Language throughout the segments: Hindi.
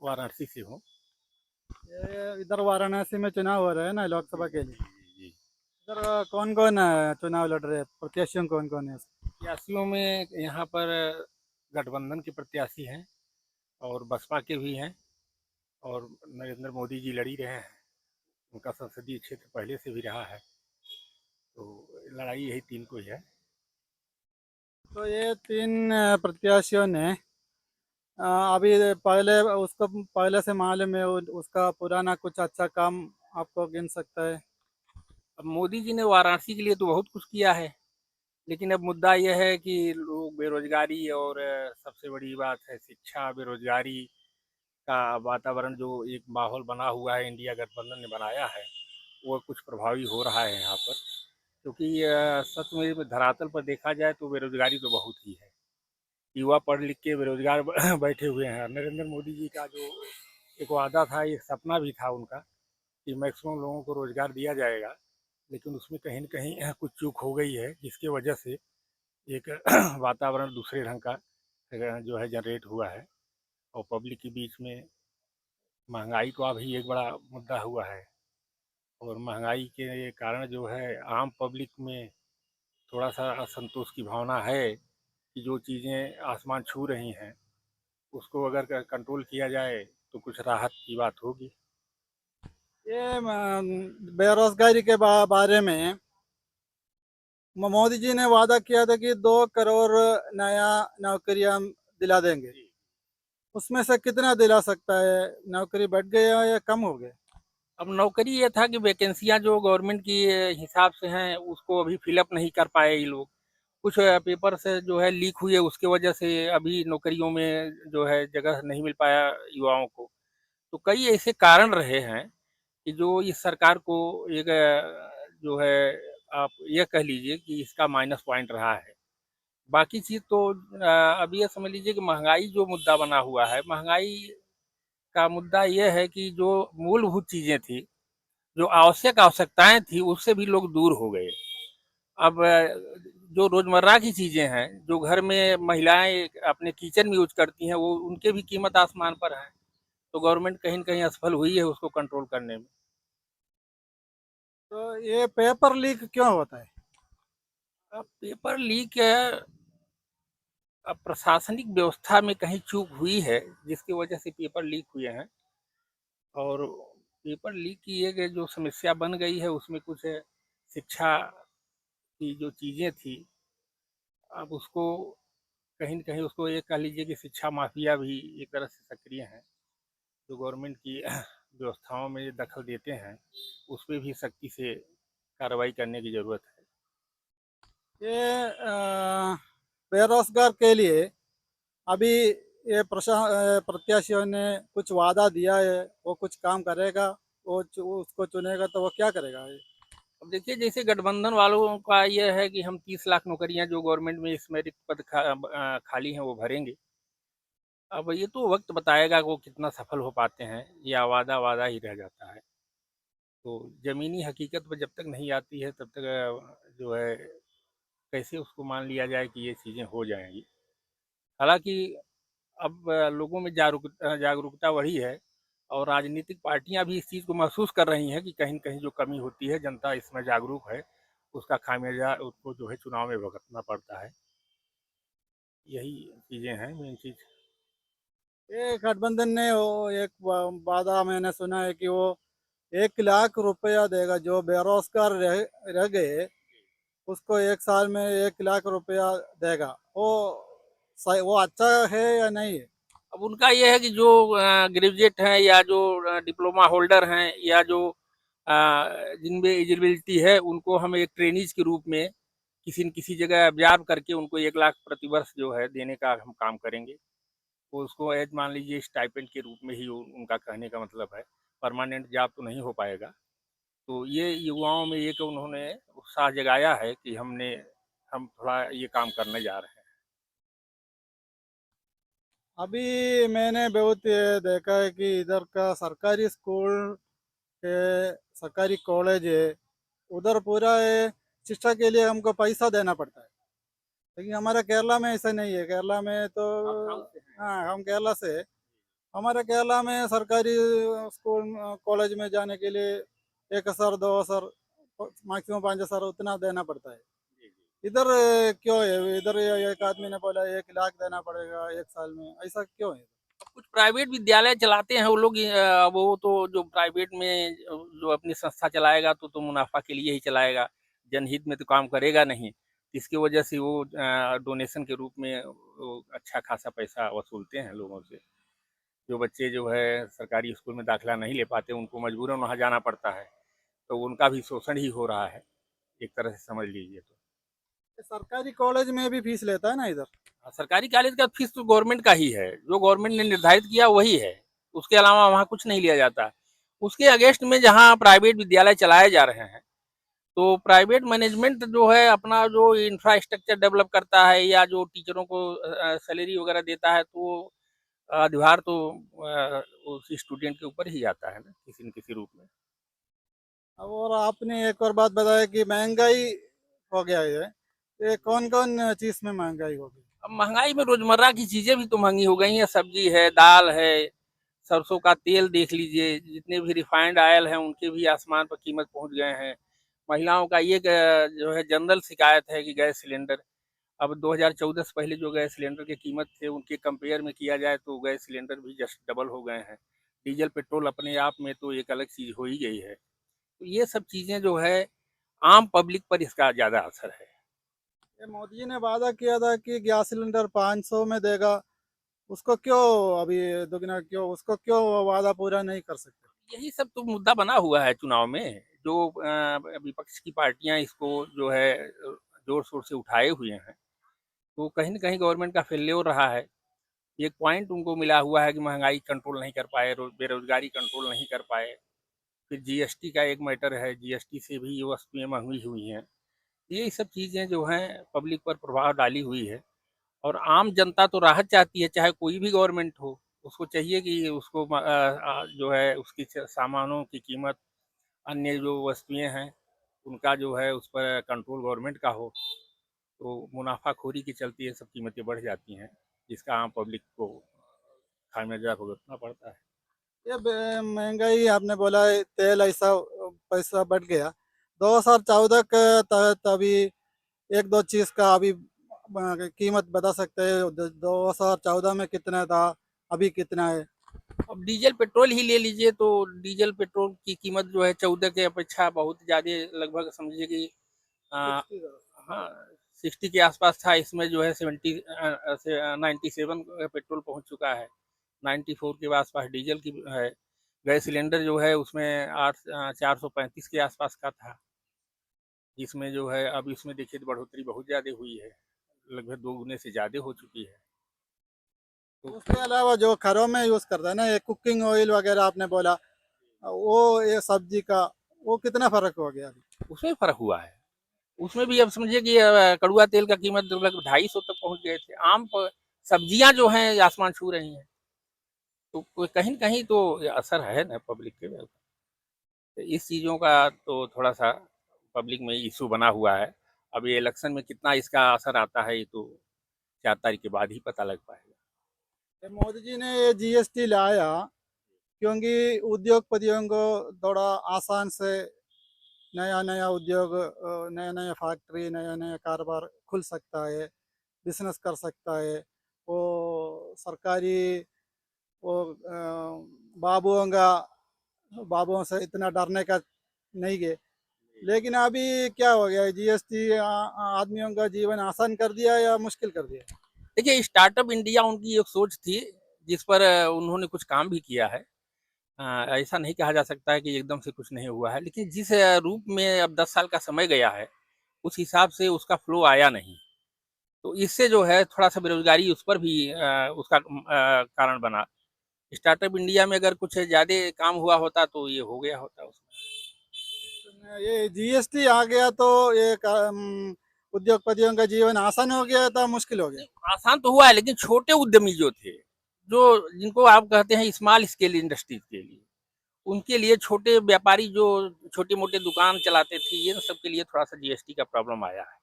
वाराणसी से हूँ। ये इधर वाराणसी में चुनाव हो रहा है ना लोकसभा के लिए। जी जी। इधर कौन कौन चुनाव लड़ रहे हैं, प्रत्याशी कौन कौन है? प्रत्याशियों में यहाँ पर गठबंधन के प्रत्याशी हैं और बसपा के भी हैं, और नरेंद्र मोदी जी लड़ ही रहे हैं। उनका संसदीय क्षेत्र पहले से भी रहा है, तो लड़ाई यही तीन को ही है। तो ये तीन प्रत्याशियों ने अभी पहले उसको पहले से मालूम है उसका पुराना कुछ अच्छा काम आपको गिन सकता है? अब मोदी जी ने वाराणसी के लिए तो बहुत कुछ किया है, लेकिन अब मुद्दा यह है कि लोग बेरोजगारी और सबसे बड़ी बात है शिक्षा, बेरोजगारी का वातावरण, जो एक माहौल बना हुआ है इंडिया गठबंधन ने बनाया है, वो कुछ प्रभावी हो रहा है यहाँ पर। क्योंकि सच में धरातल पर देखा जाए तो बेरोजगारी तो बहुत ही है। युवा पढ़ लिख के बेरोजगार बैठे हुए हैं। नरेंद्र मोदी जी का जो एक वादा था, एक सपना भी था उनका कि मैक्सिमम लोगों को रोजगार दिया जाएगा, लेकिन उसमें कहीं न कहीं कुछ चूक हो गई है, जिसकी वजह से एक वातावरण दूसरे ढंग का जो है जनरेट हुआ है। और पब्लिक के बीच में महंगाई का भी एक बड़ा मुद्दा हुआ है, और महंगाई के कारण जो है आम पब्लिक में थोड़ा सा असंतोष की भावना है कि जो चीज़ें आसमान छू रही हैं उसको अगर कंट्रोल किया जाए तो कुछ राहत की बात होगी। ये बेरोजगारी के बारे में मोदी जी ने वादा किया था कि 2 करोड़ नया नौकरियां दिला देंगे। जी। उसमें से कितना दिला सकता है? नौकरी बढ़ गया या कम हो गए? अब नौकरी ये था कि वैकेंसियां जो गवर्नमेंट की हिसाब से हैं उसको अभी फिलअप नहीं कर पाए ये लोग। कुछ पेपर से जो है लीक हुए, उसके वजह से अभी नौकरियों में जो है जगह नहीं मिल पाया युवाओं को। तो कई ऐसे कारण रहे हैं कि जो इस सरकार को एक जो है, आप ये कह लीजिए कि इसका माइनस पॉइंट रहा है। बाकी चीज़ तो अब ये समझ लीजिए कि महंगाई जो मुद्दा बना हुआ है, महंगाई का मुद्दा ये है कि जो मूलभूत चीज़ें थी, जो आवश्यकताएं थी, उससे भी लोग दूर हो गए। अब जो रोजमर्रा की चीजें हैं, जो घर में महिलाएं अपने किचन में यूज करती हैं, वो उनके भी कीमत आसमान पर है। तो गवर्नमेंट कहीं न कहीं असफल हुई है उसको कंट्रोल करने में। तो ये पेपर लीक क्यों होता है? अब पेपर लीक अब प्रशासनिक व्यवस्था में कहीं चूक हुई है, जिसकी वजह से पेपर लीक हुए हैं। और पेपर लीक की एक जो समस्या बन गई है, उसमें कुछ शिक्षा की जो चीज़ें थी, अब उसको कहीं न कहीं उसको ये कह लीजिए कि शिक्षा माफिया भी एक तरह से सक्रिय हैं, जो गवर्नमेंट की व्यवस्थाओं में दखल देते हैं, उस पे भी सख्ती से कार्रवाई करने की ज़रूरत है। ये बेरोजगार के लिए अभी ये प्रत्याशियों ने कुछ वादा दिया है, वो कुछ काम करेगा? वो उसको चुनेगा तो वो क्या करेगा ये? अब देखिए, जैसे गठबंधन वालों का ये है कि हम 30 लाख नौकरियां जो गवर्नमेंट में इस मेरिट पद खाली हैं वो भरेंगे। अब ये तो वक्त बताएगा कि वो कितना सफल हो पाते हैं, या वादा वादा ही रह जाता है। तो ज़मीनी हकीकत पर जब तक नहीं आती है तब तक जो है कैसे उसको मान लिया जाए कि ये चीज़ें हो जाएंगी। हालांकि अब लोगों में जागरूकता बढ़ी है, और राजनीतिक पार्टियां भी इस चीज़ को महसूस कर रही हैं कि कहीं न कहीं जो कमी होती है, जनता इसमें जागरूक है, उसका खामियाजा उसको जो है चुनाव में भुगतना पड़ता है। यही चीज़ें हैं मेन चीज़। ये गठबंधन ने वो एक वादा मैंने सुना है कि वो 1 लाख रुपया देगा जो बेरोजगार रह गए, उसको 1 साल में 1 लाख रुपया देगा। वो सही, वो अच्छा है या नहीं है? अब उनका ये है कि जो ग्रेजुएट हैं या जो डिप्लोमा होल्डर हैं या जो जिनमें एलिजिबिलिटी है, उनको हम एक ट्रेनीज के रूप में किसी न किसी जगह एब्जॉर्ब करके उनको 1 लाख प्रति वर्ष जो है देने का हम काम करेंगे। वो उसको एज मान लीजिए स्टाइपेंड के रूप में ही उनका कहने का मतलब है। परमानेंट जॉब तो नहीं हो पाएगा। तो ये युवाओं में एक उन्होंने उत्साह जगाया है कि हम थोड़ा ये काम करने जा रहे हैं। अभी मैंने बहुत ये देखा है कि इधर का सरकारी स्कूल के सरकारी कॉलेज है, उधर पूरा ये शिक्षा के लिए हमको पैसा देना पड़ता है। लेकिन हमारे केरला में ऐसा नहीं है। केरला में तो आप साउथ से हैं? हाँ, हम केरला से हमारे केरला में सरकारी स्कूल कॉलेज में जाने के लिए 1,000 2,000 मैक्सिमम 5,000 उतना देना पड़ता है। जी, जी। इधर क्यों है? इधर एक आदमी ने बोला 1 लाख देना पड़ेगा 1 साल में, ऐसा क्यों है? अब कुछ प्राइवेट विद्यालय चलाते हैं वो लोग, वो तो जो प्राइवेट में जो अपनी संस्था चलाएगा तो मुनाफा के लिए ही चलाएगा, जनहित में तो काम करेगा नहीं। इसकी वजह से वो डोनेशन के रूप में वो अच्छा खासा पैसा वसूलते हैं लोगों से। जो बच्चे जो है सरकारी स्कूल में दाखिला नहीं ले पाते, उनको मजबूरन वहाँ जाना पड़ता है, तो उनका भी शोषण ही हो रहा है, एक तरह से समझ लीजिए तो। सरकारी कॉलेज में भी फीस लेता है ना इधर? सरकारी कॉलेज का फीस तो गवर्नमेंट का ही है, जो गवर्नमेंट ने निर्धारित किया वही है, उसके अलावा वहाँ कुछ नहीं लिया जाता। उसके अगेंस्ट में जहाँ प्राइवेट विद्यालय चलाए जा रहे हैं, तो प्राइवेट मैनेजमेंट जो है अपना जो इंफ्रास्ट्रक्चर डेवलप करता है या जो टीचरों को सैलरी वगैरह देता है, तो अधिभार तो उस स्टूडेंट के ऊपर ही आता है ना, किसी न किसी रूप में। और आपने एक और बात बताया कि महंगाई हो गया है, ये कौन कौन चीज में महंगाई हो गई? अब महंगाई में रोजमर्रा की चीजें भी तो महंगी हो गई हैं, सब्जी है, दाल है, सरसों का तेल देख लीजिए, जितने भी रिफाइंड ऑयल हैं उनके भी आसमान पर कीमत पहुंच गए हैं। महिलाओं का ये जो है जनरल शिकायत है कि गैस सिलेंडर, अब 2014 से पहले जो गैस सिलेंडर की कीमत थे उनके कंपेयर में किया जाए तो गैस सिलेंडर भी जस्ट डबल हो गए हैं। डीजल पेट्रोल अपने आप में तो एक अलग चीज हो ही गई है। तो ये सब चीजें जो है आम पब्लिक पर इसका ज्यादा असर है। ये मोदी जी ने वादा किया था कि गैस सिलेंडर 500 में देगा, उसको क्यों अभी दुगना, क्यों उसको क्यों वादा पूरा नहीं कर सकते? यही सब तो मुद्दा बना हुआ है चुनाव में, जो विपक्ष की पार्टियां इसको जो है जोर शोर से उठाए हुए हैं, तो कहीं ना कहीं गवर्नमेंट का फेल्योर रहा है। एक पॉइंट उनको मिला हुआ है कि महंगाई कंट्रोल नहीं कर पाए, बेरोजगारी कंट्रोल नहीं कर पाए। फिर जीएसटी का एक मैटर है, जीएसटी से भी ये वस्तुएं महंगी हुई हैं। ये सब चीज़ें जो हैं पब्लिक पर प्रभाव डाली हुई है, और आम जनता तो राहत चाहती है, चाहे कोई भी गवर्नमेंट हो। उसको चाहिए कि उसको जो है उसकी सामानों की कीमत, अन्य जो वस्तुएं हैं उनका जो है उस पर कंट्रोल गवर्नमेंट का हो। तो मुनाफाखोरी के चलते ये सब कीमतें बढ़ जाती हैं, जिसका आम पब्लिक को खामियाजा भुगतना पड़ता है। ये महंगाई आपने बोला है, तेल ऐसा पैसा बढ़ गया 2014 के तहत। अभी एक दो चीज का अभी कीमत बता सकते हैं? 2014 में कितना था, अभी कितना है? अब डीजल पेट्रोल ही ले लीजिए, तो डीजल पेट्रोल की कीमत जो है 14 के अपेक्षा बहुत ज़्यादा, लगभग समझिए कि आ, 60 था। हाँ 60 के आसपास था। इसमें जो है 97 पेट्रोल पहुंच चुका है। 94 के आसपास डीजल की है। गैस सिलेंडर जो है उसमें 435 के आसपास का था, जिसमें जो है अब इसमें देखिए तो बढ़ोतरी बहुत ज़्यादा हुई है, लगभग 2 गुने से ज़्यादा हो चुकी है। तो उसके अलावा जो घरों में यूज करता है ना, ये कुकिंग ऑयल वगैरह आपने बोला, वो ये सब्जी का, वो कितना फर्क हो गया अभी? उसमें फ़र्क हुआ है। उसमें भी अब समझिए कि कड़ुआ तेल का कीमत लगभग 250 तक पहुंच गए थे। सब्जियां जो हैं आसमान छू रही हैं। तो कहीं न कहीं तो ये असर है ना पब्लिक के ऊपर। तो इस चीज़ों का तो थोड़ा सा पब्लिक में इशू बना हुआ है। अब ये इलेक्शन में कितना इसका असर आता है, ये तो 4 तारीख के बाद ही पता लग पाएगा। ये मोदी जी ने ये जीएसटी लाया क्योंकि उद्योगपतियों को थोड़ा आसान से नया नया उद्योग, नया नया फैक्ट्री, नया नया कारोबार खुल सकता है, बिजनेस कर सकता है। वो सरकारी वो बाबुओं का, बाबुओं से इतना डरने का नहीं है। लेकिन अभी क्या हो गया है, जीएसटी आदमियों का जीवन आसान कर दिया या मुश्किल कर दिया? देखिए स्टार्टअप इंडिया उनकी एक सोच थी, जिस पर उन्होंने कुछ काम भी किया है। ऐसा नहीं कहा जा सकता है कि एकदम से कुछ नहीं हुआ है, लेकिन जिस रूप में अब 10 साल का समय गया है, उस हिसाब से उसका फ्लो आया नहीं। तो इससे जो है थोड़ा-सा बेरोज़गारी उस पर भी उसका कारण बना। स्टार्टअप इंडिया में अगर कुछ ज़्यादा काम हुआ होता तो ये हो गया होता उसमें। ये जीएसटी आ गया तो ये उद्योगपतियों का जीवन आसान हो गया था, मुश्किल हो गया? नहीं, आसान तो हुआ है, लेकिन छोटे उद्यमी जो थे, जो जिनको आप कहते हैं स्मॉल स्केल इंडस्ट्रीज़ के लिए, उनके लिए छोटे व्यापारी जो छोटे-मोटे दुकान चलाते थे, ये सब के लिए थोड़ा-सा जीएसटी का प्रॉब्लम आया है।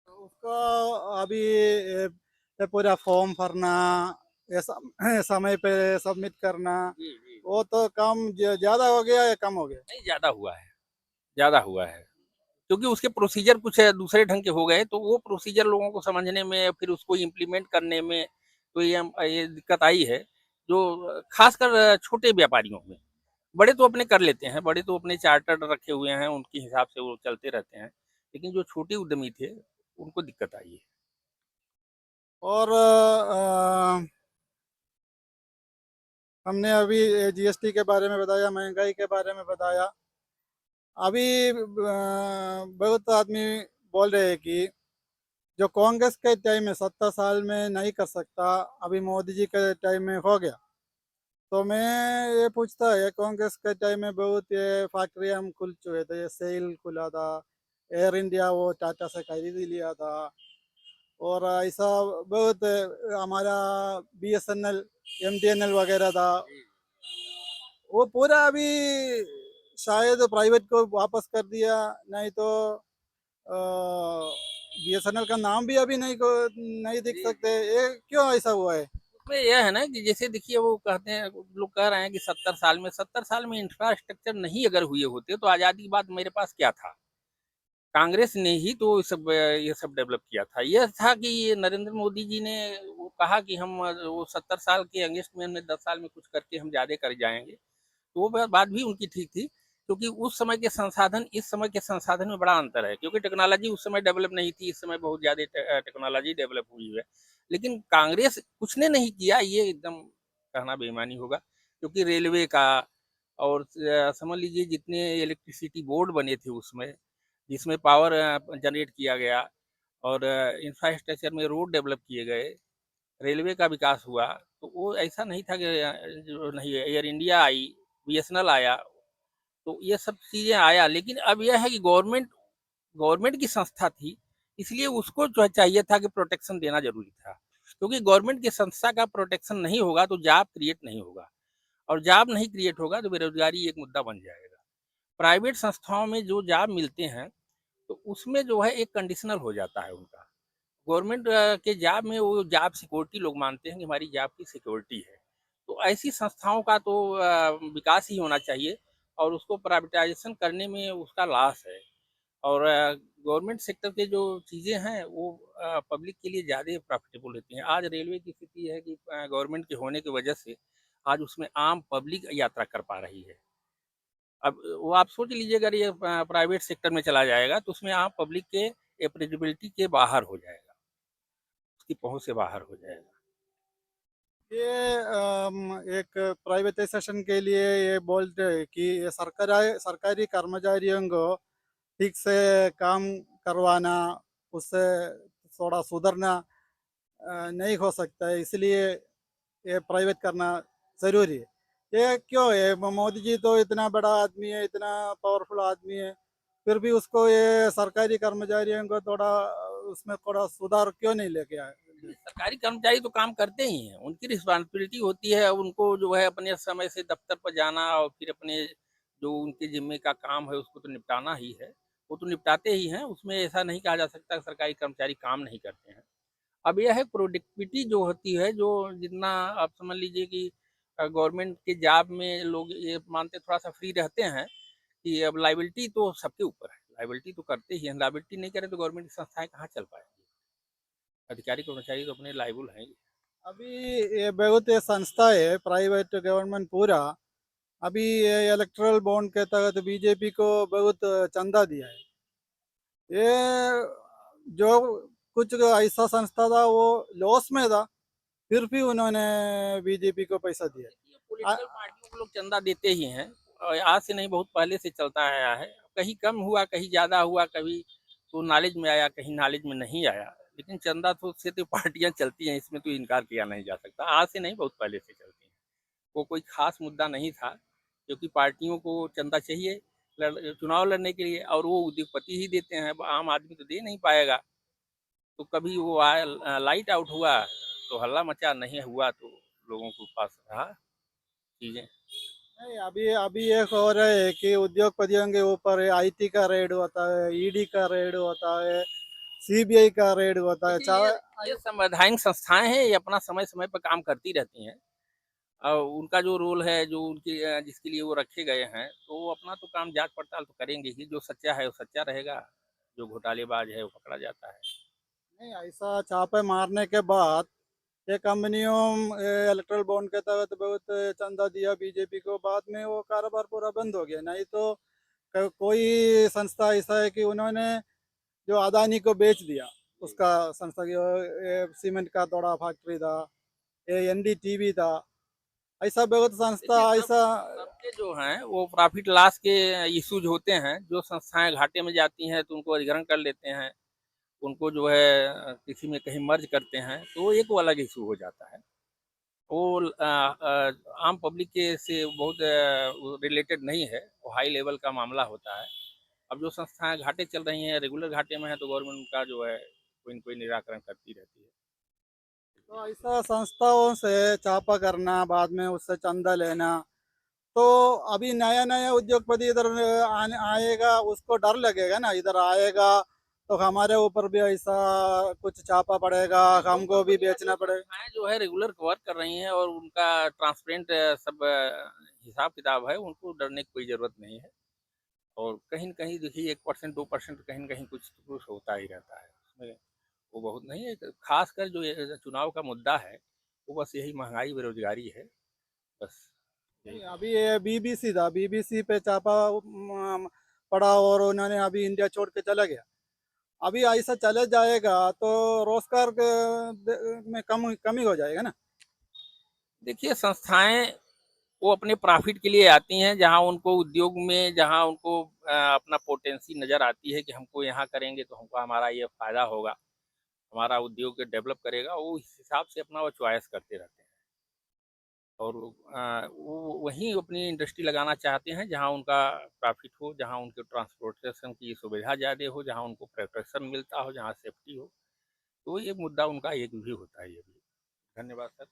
उसको अभी ये पूरा फॉर्म भरना, ये समय पे सबमिट करना, जी जी। वो तो काम ज्यादा हो गया या कम हो गया? नहीं, ज्यादा हुआ है, ज्यादा हुआ है, क्योंकि उसके प्रोसीजर कुछ दूसरे ढंग के हो गए, तो वो प्रोसीजर लोगों को समझने में, फिर उसको इम्प्लीमेंट करने में, तो ये दिक्कत आई है, जो खासकर छोटे व्यापारियों में। बड़े तो अपने कर लेते हैं, बड़े तो अपने चार्टर रखे हुए हैं, उनके हिसाब से वो चलते रहते हैं, लेकिन जो छोटे उद्यमी थे उनको दिक्कत आई है। और हमने अभी जीएसटी के बारे में बताया, महंगाई के बारे में बताया। अभी बहुत आदमी बोल रहे हैं कि जो कांग्रेस के टाइम में 70 साल में नहीं कर सकता, अभी मोदी जी के टाइम में हो गया। तो मैं ये पूछता है, कांग्रेस के टाइम में बहुत ये फैक्ट्री हम खुल चुके थे, ये सेल खुला था, एयर इंडिया वो टाटा से खरीद लिया था, और ऐसा बहुत हमारा बीएसएनएल, एमटीएनएल वगैरह था, वो पूरा अभी शायद प्राइवेट को वापस कर दिया। नहीं तो बीएसएनएल का नाम भी अभी नहीं दिख जी सकते, जी। ये क्यों ऐसा हुआ है? उसमें यह है ना कि जैसे देखिए, वो कहते हैं, लोग कह रहे हैं कि 70 साल में इंफ्रास्ट्रक्चर नहीं अगर हुए होते तो आज़ादी के बाद मेरे पास क्या था। कांग्रेस ने ही तो ये सब डेवलप किया था। यह था कि ये नरेंद्र मोदी जी ने वो कहा कि हम वो 70 साल के अगेंस्ट में हमने 10 साल में कुछ करके हम ज्यादा कर जाएंगे। तो वो बात भी उनकी ठीक थी, क्योंकि उस समय के संसाधन इस समय के संसाधन में बड़ा अंतर है, क्योंकि टेक्नोलॉजी उस समय डेवलप नहीं थी, इस समय बहुत ज़्यादा टेक्नोलॉजी डेवलप हुई है। लेकिन कांग्रेस कुछ ने नहीं किया, ये एकदम कहना बेईमानी होगा, क्योंकि रेलवे का और समझ लीजिए जितने इलेक्ट्रिसिटी बोर्ड बने थे उसमें, जिसमें पावर जनरेट किया गया, और इंफ्रास्ट्रक्चर में रोड डेवलप किए गए, रेलवे का विकास हुआ, तो वो ऐसा नहीं था कि जो नहीं है। एयर इंडिया आई, बीएसएनएल आया, तो ये सब चीज़ें आया, लेकिन अब यह है कि गवर्नमेंट गवर्नमेंट की संस्था थी, इसलिए उसको जो है चाहिए था कि प्रोटेक्शन देना जरूरी था, क्योंकि गवर्नमेंट की संस्था का प्रोटेक्शन नहीं होगा तो जॉब क्रिएट नहीं होगा, और जॉब नहीं क्रिएट होगा तो बेरोजगारी एक मुद्दा बन जाएगा। प्राइवेट संस्थाओं में जो जॉब मिलते हैं, तो उसमें जो है एक कंडीशनल हो जाता है उनका। गवर्नमेंट के जॉब में वो जॉब सिक्योरिटी लोग मानते हैं कि हमारी जॉब की सिक्योरिटी है। तो ऐसी संस्थाओं का तो विकास ही होना चाहिए, और उसको प्राइवेटाइजेशन करने में उसका लॉस है। और गवर्नमेंट सेक्टर के जो चीज़ें हैं वो पब्लिक के लिए ज़्यादा प्रॉफिटेबल होती हैं। आज रेलवे की स्थिति है कि गवर्नमेंट के होने की वजह से आज उसमें आम पब्लिक यात्रा कर पा रही है। अब वो आप सोच लीजिए, अगर ये प्राइवेट सेक्टर में चला जाएगा तो उसमें आम पब्लिक के एप्रेजिबिलिटी के बाहर हो जाएगा, उसकी पहुंच से बाहर हो जाएगा। ये एक प्राइवेटाइजेशन के लिए ये बोलते हैं कि ये सरकारी कर्मचारियों को ठीक से काम करवाना, उससे थोड़ा सुधरना नहीं हो सकता है, इसलिए ये प्राइवेट करना जरूरी है। ये क्यों है? मोदी जी तो इतना बड़ा आदमी है, इतना पावरफुल आदमी है, फिर भी उसको ये सरकारी कर्मचारियों को थोड़ा उसमें थोड़ा सुधार क्यों नहीं लेके आए? सरकारी कर्मचारी तो काम करते ही हैं, उनकी रिस्पॉन्सिबिलिटी होती है, उनको जो है अपने समय से दफ्तर पर जाना, और फिर अपने जो उनके जिम्मे का काम है उसको तो निपटाना ही है। वो तो निपटाते ही हैं, उसमें ऐसा नहीं कहा जा सकता कि सरकारी कर्मचारी काम नहीं करते हैं। अब यह है प्रोडक्टिविटी जो होती है, जो जितना आप समझ लीजिए कि गवर्नमेंट के जॉब में लोग ये मानते थोड़ा सा फ्री रहते हैं कि अब लाइबिलिटी तो सबके ऊपर है, लाइबिलिटी तो करते ही हैं, लाइबिलिटी नहीं करें तो गवर्नमेंट की संस्थाएं कहाँ चल पाएंगी। अधिकारी कर्मचारी तो अपने लाइबल हैं ही। अभी ये बहुत ये संस्था है, प्राइवेट गवर्नमेंट पूरा। अभी ये इलेक्ट्रल बॉन्ड के तहत बीजेपी को बहुत चंदा दिया है। ये जो कुछ ऐसा संस्था था वो लॉस में था, फिर भी उन्होंने बीजेपी को पैसा दिया। देखिए, पॉलिटिकल पार्टियों को लोग चंदा देते ही हैं, और आज से नहीं, बहुत पहले से चलता आया है। कहीं कम हुआ, कहीं ज़्यादा हुआ, कभी तो नॉलेज में आया, कहीं नॉलेज में नहीं आया, लेकिन चंदा तो से तो पार्टियां चलती हैं, इसमें तो इनकार किया नहीं जा सकता। आज से नहीं, बहुत पहले से चलती हैं। वो कोई खास मुद्दा नहीं था, क्योंकि पार्टियों को चंदा चाहिए चुनाव लड़ने के लिए, और वो उद्योगपति ही देते हैं, आम आदमी तो दे नहीं पाएगा। तो कभी वो आया, लाइट आउट हुआ तो हल्ला मचा, नहीं हुआ तो लोगों के पास रहा चीज़ें। नहीं, अभी अभी एक हो रहा है कि उद्योगपतियों के ऊपर आईटी का रेड होता है, ईडी का रेड होता है, सीबीआई का रेड होता है। देखिए ये संवैधानिक संस्थाएं हैं, ये अपना समय समय पर काम करती रहती हैं और उनका जो रोल है, जो उनकी जिसके लिए वो रखे गए हैं, तो वो अपना तो काम जांच पड़ताल तो करेंगे ही। जो सच्चा है वो सच्चा रहेगा, जो घोटालेबाज है वो पकड़ा जाता है। नहीं, ऐसा छापे मारने के बाद ये कंपनियों इलेक्ट्रल बॉन्ड के तहत बहुत चंदा दिया बीजेपी को, बाद में वो कारोबार पूरा बंद हो गया। नहीं तो कोई संस्था ऐसा है कि उन्होंने जो अदानी को बेच दिया, उसका संस्था की सीमेंट का थोड़ा फैक्ट्री था, ये एनडीटीवी था, ऐसा बहुत संस्था देखिए सब ऐसा। सबके जो हैं वो प्रॉफिट लॉस के इश्यूज होते हैं। जो संस्थाएं घाटे में जाती हैं तो उनको अधिग्रहण कर लेते हैं, उनको जो है किसी में कहीं मर्ज करते हैं, तो वो एक वो अलग इशू हो जाता है। वो आम पब्लिक के से बहुत रिलेटेड नहीं है, वो हाई लेवल का मामला होता है। अब जो संस्थाएं घाटे चल रही हैं, रेगुलर घाटे में है, तो गवर्नमेंट उनका जो है कोई न कोई निराकरण करती रहती है। तो ऐसा संस्थाओं से छापा करना, बाद में उससे चंदा लेना, तो अभी नया नया उद्योगपति इधर आएगा, उसको डर लगेगा ना, इधर आएगा तो हमारे ऊपर भी ऐसा कुछ छापा पड़ेगा, नहीं, जो हमको भी कंपनियां जो बेचना पड़ेगा। संस्थाएं जो है रेगुलर वर्क कर रही हैं और उनका ट्रांसपेरेंट सब हिसाब किताब है, उनको डरने की कोई जरूरत नहीं है। और कहीं न कहीं देखिए 1% 2% कहीं न कहीं कुछ तो कुछ होता ही रहता है उसमें, वो बहुत नहीं है। खासकर जो ये चुनाव का मुद्दा है, वो बस यही महंगाई बेरोजगारी है, बस यही नहीं, सब अभी ये बीबीसी था, बीबीसी पे छापा पड़ा और उन्होंने अभी इंडिया छोड़ के चला गया। अभी ऐसा चले जाएगा तो रोजगार में कमी हो जाएगा ना। देखिए संस्थाएं वो अपने प्रॉफिट के लिए आती हैं, जहाँ उनको उद्योग में जहाँ उनको अपना पोटेंसी नज़र आती है कि हमको यहाँ करेंगे तो हमको हमारा ये फ़ायदा होगा, हमारा उद्योग डेवलप करेगा, वो इस हिसाब से अपना वो चॉइस करते रहते हैं। और वो वहीं अपनी इंडस्ट्री लगाना चाहते हैं जहाँ उनका प्रॉफिट हो, जहाँ उनके ट्रांसपोर्टेशन की सुविधा ज़्यादा हो, जहाँ उनको प्रोटेक्शन मिलता हो, जहाँ सेफ्टी हो। तो ये मुद्दा उनका एक भी होता है ये भी। धन्यवाद सर।